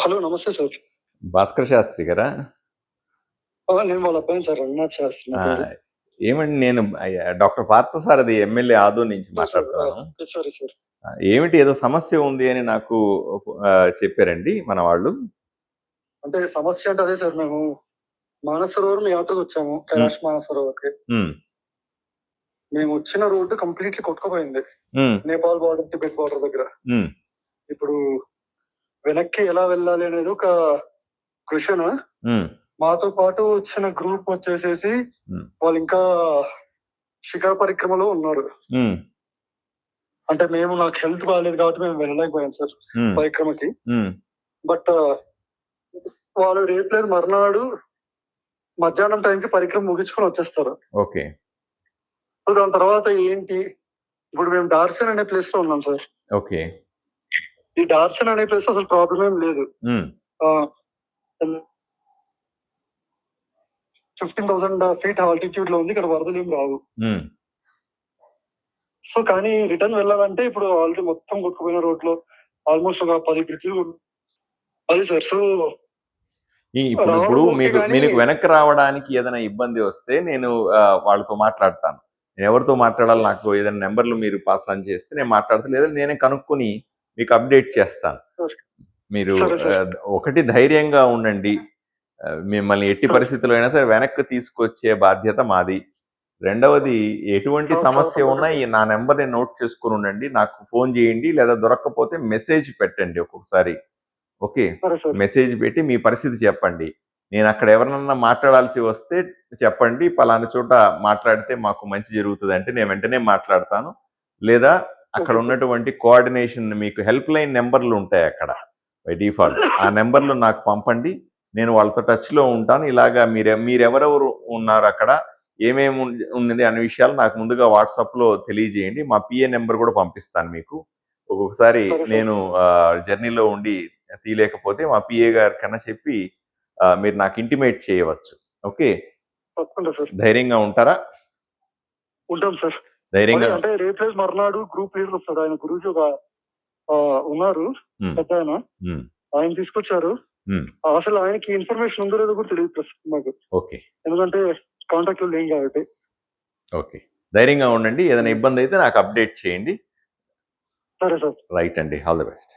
Hello. నమస్తే sir. Bhaskar Sastry గారా? నేను వాళ్ళ అబ్బాయిని సార్. రఘునాథ్ శాస్త్రి నా ఆ, పేరు. ఏమండి, నేను డాక్టర్ పార్థసారథి ఎమ్మెల్యే ఆదూర్ నుంచి సార్. మాట్లాడుతున్నాను. Sorry sir. ఏమిటి, ఏదో సమస్య ఉంది అని నాకు చెప్పారండి మన వాళ్ళు. అంటే సమస్య అంటే అదే సార్. మేము మానసరోవరం యాత్రకు వచ్చాము. కైలాష్ మానసరోవర్కి. ఉమ్, మేము వచ్చిన రోడ్డు కంప్లీట్లీ కొట్టుకుపోయింది. ఉమ్, నేపాల్ బార్డర్, టిబెట్ బార్డర్ దగ్గర. ఉమ్, ఇప్పుడు వెనక్కి ఎలా వెళ్ళాలి అనేది ఒక క్వశ్చన్. ఉమ్, మాతో పాటు వచ్చిన గ్రూప్ వచ్చేసేసి ఉమ్, వాళ్ళు ఇంకా శిఖర పరిక్రమలో ఉన్నారు. ఉమ్, అంటే నాకు హెల్త్ బాగాలేదు కాబట్టి మేము వెళ్ళలేకపోయాం సార్ ఉమ్, పరిక్రమకి. ఉమ్, బట్ వాళ్ళు రేపు లేదు మర్నాడు మధ్యాహ్నం టైంకి పరిక్రమ ముగించుకొని వచ్చేస్తారు. ఓకే. సో దాని తర్వాత ఏంటి, ఇప్పుడు మేము డార్సన్ అనే ప్లేస్ లో ఉన్నాం సార్. ఓకే. ఈ డార్సన్ అనే ప్లేస్ అసలు ప్రాబ్లం ఏం లేదు. ఉమ్, 15,000 feet ఆల్టిట్యూడ్ లో ఉంది. ఇక్కడ వరదలు ఏం రావు. ఉమ్, సో కానీ రిటర్న్ వెళ్ళాలంటే ఇప్పుడు ఆల్రెడీ మొత్తం కొట్టుకుపోయిన రోడ్ లో ఆల్మోస్ట్ ఒక 10 బ్రిడ్జ్లు అది సార్. సో ఇప్పుడు రావడం ఓకే మీకు కానీ మీకు వెనక్కి రావడానికి ఏదైనా ఇబ్బంది వస్తే నేను వాళ్ళతో మాట్లాడతాను. నేను ఎవరితో మాట్లాడాలి, నాకు ఏదైనా నెంబర్లు మీరు పాస్ ఆన్ చేస్తే నేను మాట్లాడతాను, లేదా నేనే కనుక్కొని మీకు అప్డేట్ చేస్తాను. మీరు సరే సార్. ఒకటి ధైర్యంగా ఉండండి. మిమ్మల్ని ఎట్టి పరిస్థితుల్లో అయినా సరే వెనక్కి తీసుకొచ్చే బాధ్యత మాది. రెండవది, ఎటువంటి సమస్య ఉన్నా నా నెంబర్ని నోట్ చేసుకుని ఉండండి, నాకు ఫోన్ చేయండి, లేదా దొరక్కపోతే మెసేజ్ పెట్టండి ఒక్కొక్కసారి. ఓకే, సరే సార్. మెసేజ్ పెట్టి మీ పరిస్థితి చెప్పండి. నేను అక్కడ ఎవరినన్నా మాట్లాడాల్సి వస్తే చెప్పండి, పలానా చోట మాట్లాడితే మాకు మంచి జరుగుతుంది అంటే నేను వెంటనే మాట్లాడతాను. లేదా అక్కడ ఉన్నటువంటి కోఆర్డినేషన్, మీకు హెల్ప్ లైన్ నెంబర్లు ఉంటాయి అక్కడ బై డిఫాల్ట్, ఆ నెంబర్లు నాకు పంపండి. నేను వాళ్ళతో టచ్లో ఉంటాను. ఇలాగా మీరెవరెవరు ఉన్నారు అక్కడ, ఏమేమి ఉన్నది అనే విషయాలు నాకు ముందుగా వాట్సాప్లో తెలియజేయండి. మా పిఏ నెంబర్ కూడా పంపిస్తాను మీకు. ఒక్కొక్కసారి నేను జర్నీలో ఉండి తీయలేకపోతే మా పిఏ గారి కన్నా చెప్పి మీరు నాకు ఇంటిమేట్ చేయవచ్చు. ఓకే, ధైర్యంగా ఉంటారా? ఉంటాం సార్. ధైర్యంగా. అంటే రేపు మర్నాడు గ్రూప్ లీడర్ వస్తాడు. ఆయన గురించి ఒక ఉన్నారు పెద్ద ఆయన తీసుకొచ్చారు. అసలు ఆయనకి ఇన్ఫర్మేషన్ ఉందో లేదో కూడా తెలియదు ప్రస్తుతం మాకు. ఓకే, ఎందుకంటే కాంటాక్ట్ లో ఏం కాబట్టి. ఓకే, ధైర్యంగా ఉండండి. ఏదైనా ఇబ్బంది అయితే నాకు అప్డేట్ చేయండి. సరే సార్. రైట్ అండి, ఆల్ ది బెస్ట్.